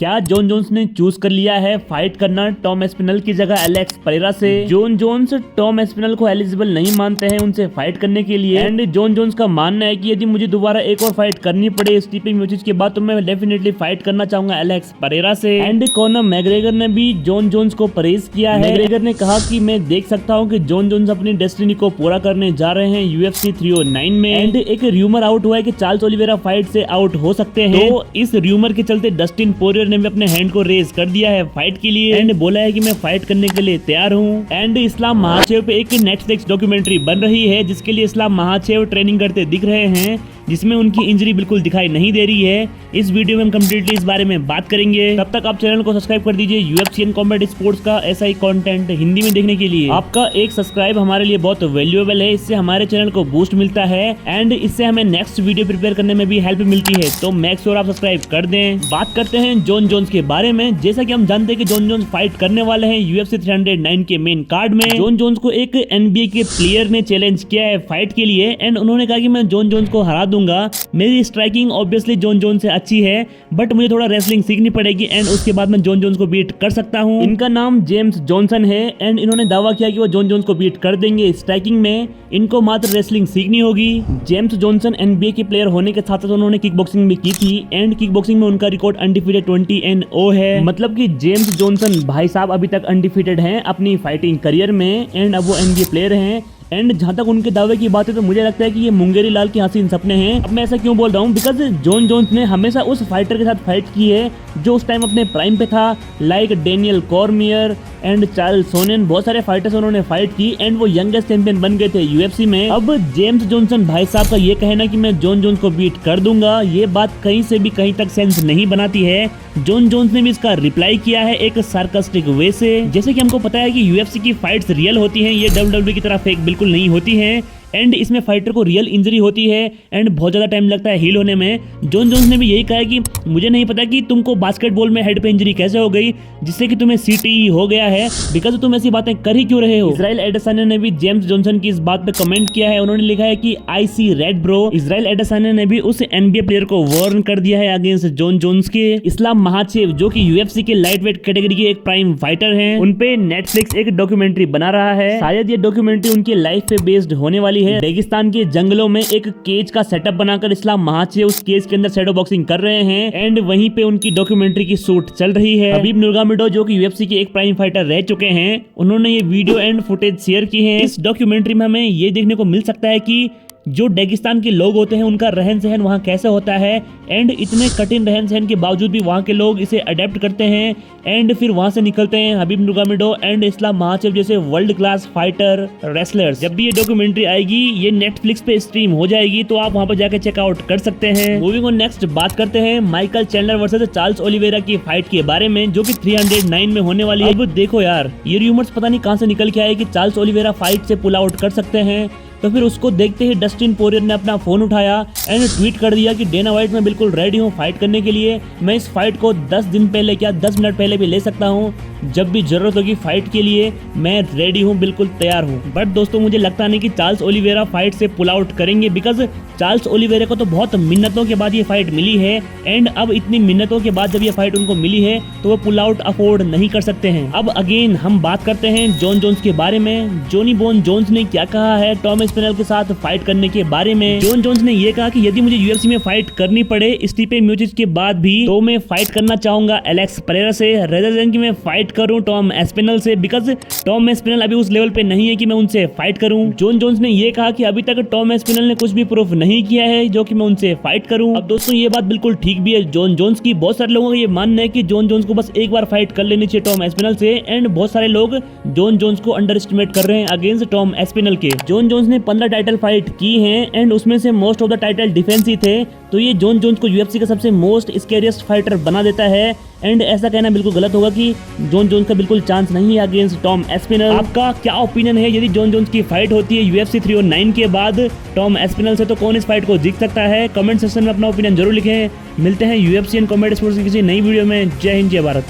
क्या John Jones ने choose कर लिया है फाइट करना टॉम एस्पिनल की जगह एलेक्स परेरा से। जॉन जोन्स टॉम एस्पिनल को एलिजिबल नहीं मानते हैं उनसे फाइट करने के लिए एंड जॉन जोन्स का मानना है कि यदि मुझे दोबारा एक और फाइट करनी पड़े स्टीफन मियोचिच के बाद तो मैं डेफिनेटली फाइट करना चाहूंगा एलेक्स परेरा से। एंड कॉनर मैग्रेगर ने भी जॉन जोन्स को प्रेज किया है। मैग्रेगर ने कहा कि मैं देख सकता हूं कि जॉन जोन्स अपनी डेस्टिनी को पूरा करने जा रहे हैं UFC 309 में। एंड एक र्यूमर आउट हुआ है कि चार्ल्स ओलिवेरा फाइट से आउट हो सकते हैं, तो इस र्यूमर के चलते डस्टिन पोरियर ने भी अपने हैंड को रेज कर दिया है फाइट के लिए एंड बोला है कि मैं फाइट करने के लिए तैयार हूँ। एंड इस्लाम महाचेव पे एक नेटफ्लिक्स डॉक्यूमेंट्री बन रही है जिसके लिए इस्लाम महाचेव ट्रेनिंग करते दिख रहे हैं, जिसमें उनकी इंजरी बिल्कुल दिखाई नहीं दे रही है। इस वीडियो में हम कम्प्लीटली इस बारे में बात करेंगे। तब तक आप चैनल को सब्सक्राइब कर दीजिए UFC एंड कॉम्बैट स्पोर्ट्स का ऐसा ही कंटेंट हिंदी में देखने के लिए। आपका एक सब्सक्राइब हमारे लिए बहुत वैल्यूएबल है, इससे हमारे चैनल को बूस्ट मिलता है एंड इससे हमें नेक्स्ट वीडियो प्रिपेयर करने में भी हेल्प मिलती है, तो मेक श्योर आप सब्सक्राइब कर दें। बात करते हैं जॉन जोन्स के बारे में। जैसा कि हम जानते हैं कि जॉन जोन्स फाइट करने वाले हैं UFC 309 के मेन कार्ड में। जॉन जोन्स को एक NBA के प्लेयर ने चैलेंज किया है फाइट के लिए एंड उन्होंने कहा कि मैं जॉन जोन्स को हरा दूंगा। मेरी स्ट्राइकिंग ऑब्वियसली जॉन जोन्स से अच्छी है बट मुझे थोड़ा रेसलिंग सीखनी पड़ेगी एंड उसके बाद मैं जॉन जोन्स को बीट कर सकता हूं। इनका नाम जेम्स जॉनसन है एंड इन्होंने दावा किया कि वो जॉन जोन्स को बीट कर देंगे स्ट्राइकिंग में, इनको मात्र रेसलिंग सीखनी होगी। जेम्स जॉनसन NBA के प्लेयर होने के साथ साथ उन्होंने किक बॉक्सिंग भी की थी एंड किक बॉक्सिंग में उनका रिकॉर्ड अनडिफीटेड 20-0 है। मतलब कि जेम्स जॉनसन भाई साहब अभी तक अनडिफीटेड हैं अपनी फाइटिंग करियर में एंड अब वो NBA प्लेयर हैं। एंड जहां तक उनके दावे की बात है तो मुझे लगता है कि ये मुंगेरी लाल के हसीन सपने हैं। अब मैं ऐसा क्यों बोल रहा हूँ, बिकॉज जॉन जोन्स ने हमेशा उस फाइटर के साथ फाइट की है जो उस टाइम अपने प्राइम पे था, like Daniel Cormier and Charles Sonnen. बहुत सारे फाइटर्स उन्होंने फाइट की एंड वो यंगेस्ट चैंपियन बन गए थे UFC में। अब जेम्स जॉनसन भाई साहब का ये कहना कि मैं जॉन जोन्स को बीट कर दूंगा, ये बात कहीं से भी कहीं तक सेंस नहीं बनाती है। जॉन जोन्स ने भी इसका रिप्लाई किया है एक सार्कास्टिक वे से। जैसे कि हमको पता है कि UFC की फाइट्स रियल होती हैं, ये WWE की तरह फेक बिल्कुल नहीं होती हैं एंड इसमें फाइटर को रियल इंजरी होती है एंड बहुत ज्यादा टाइम लगता है हील होने में। जॉन जोन्स ने भी यही कहा है कि मुझे नहीं पता कि तुमको बास्केटबॉल में हेड पे इंजरी कैसे हो गई जिससे कि तुम्हें CTE हो गया है, बिकॉज तुम ऐसी बातें कर ही क्यों रहे हो। इजराइल एडेसाने ने भी जेम्स जॉनसन की इस बात पे कमेंट किया है, उन्होंने लिखा है कि आई सी रेड ब्रो। इजराइल एडेसाने ने भी उस NBA प्लेयर को वार्न कर दिया है अगेंस्ट जॉन जोन्स के। इस्लाम महाचेव जो कि UFC के लाइट वेट कैटेगरी के एक प्राइम फाइटर हैं, उनपे नेटफ्लिक्स एक डॉक्यूमेंट्री बना रहा है। शायद ये डॉक्यूमेंट्री उनकी लाइफ पे बेस्ड होने वाली है। रेगिस्तान के जंगलों में एक केज का सेटअप बनाकर इस्लाम महाचेव उस केज के अंदर शैडो बॉक्सिंग कर रहे हैं एंड वहीं पे उनकी डॉक्यूमेंट्री की शूट चल रही है। हबीब नूरगामिडोव जो कि UFC के एक प्राइम फाइटर रह चुके हैं, उन्होंने ये वीडियो एंड फुटेज शेयर की है। इस डॉक्यूमेंट्री में हमें ये देखने को मिल सकता है कि जो रेगिस्तान के लोग होते हैं उनका रहन सहन वहाँ कैसे होता है एंड इतने कठिन रहन सहन के बावजूद भी वहाँ के लोग इसे अडेप्ट करते हैं एंड फिर वहाँ से निकलते हैं हबीब नूरगामिडोव एंड इस्लाम महाचेव जैसे वर्ल्ड क्लास फाइटर रेसलर्स। जब भी ये डॉक्यूमेंट्री आएगी ये नेटफ्लिक्स पे स्ट्रीम हो जाएगी, तो आप वहाँ पर जाकर चेकआउट कर सकते हैं। मूविंग ऑन नेक्स्ट बात करते हैं Michael Chandler versus Charles Oliveira की फाइट के बारे में जो कि 309 में होने वाली है। अब देखो यार, ये रूमर्स पता नहीं कहाँ से निकल के आए कि चार्ल्स ओलिवेरा फाइट से पुल आउट कर सकते हैं, तो फिर उसको देखते ही डस्टिन पोरियर ने अपना फोन उठाया एंड ट्वीट कर दिया कि डेना व्हाइट मैं बिल्कुल रेडी हूँ फाइट करने के लिए, मैं इस फाइट को 10 दिन पहले क्या 10 मिनट पहले भी ले सकता हूँ, जब भी जरूरत होगी फाइट के लिए मैं रेडी हूँ, बिल्कुल तैयार हूँ। बट दोस्तों मुझे लगता नहीं कि चार्ल्स ओलिवेरा फाइट से पुल आउट करेंगे, बिकॉज चार्ल्स ओलिवेरा को तो बहुत मिन्नतों के बाद ये फाइट मिली है एंड अब इतनी मिन्नतों के बाद जब ये फाइट उनको मिली है तो वो पुल आउट अफोर्ड नहीं कर सकते हैं। अब अगेन हम बात करते हैं जॉन जोन्स के बारे में। जॉनी बोन जोन्स ने क्या कहा है टॉम एस्पिनल के साथ फाइट करने के बारे में। जॉन जोन्स ने ये कहा कि यदि मुझे UFC में फाइट करनी पड़े स्टीफन मियोचिच के बाद भी तो मैं फाइट करना चाहूंगा एलेक्स परेरा से रेदर देन कि मैं फाइट करूं टॉम एस्पिनल से, बिकॉज टॉम एस्पिनल अभी उस लेवल पे नहीं है कि मैं उनसे फाइट करूं। जॉन जोन्स ने ये कहा कि अभी तक टॉम एस्पिनल ने कुछ भी प्रूफ नहीं किया है जो कि मैं उनसे फाइट करूं। अब दोस्तों ये बात बिल्कुल ठीक भी है जॉन जोन्स की। बहुत सारे लोगों का ये मानना है कि जॉन जोन्स को बस एक बार फाइट कर लेनी चाहिए टॉम एस्पिनल से एंड बहुत सारे लोग जॉन जोन्स को अंडर एस्टिमेट कर रहे हैं अगेंस्ट टॉम एस्पिनल के। जॉन जोन्स ने 15 टाइटल फाइट की हैं एंड उसमें से most of the title defence ही थे, तो ये जॉन जोन्स को UFC का सबसे मोस्ट स्कैरियस्ट फाइटर बना देता है एंड ऐसा कहना बिल्कुल गलत होगा कि जॉन जोन्स का बिल्कुल चांस नहीं है अगेंस्ट टॉम एस्पिनल। आपका क्या ओपिनियन है, यदि जॉन जोन्स की फाइट होती है UFC 309 के बाद टॉम एस्पिनल से तो कौन इस फाइट को जीत सकता है? कमेंट सेक्शन में अपना ओपिनियन जरूर लिखें। मिलते हैं UFC एंड कॉम्बैट स्पोर्ट्स की किसी नई वीडियो में। जय हिंद जय भारत।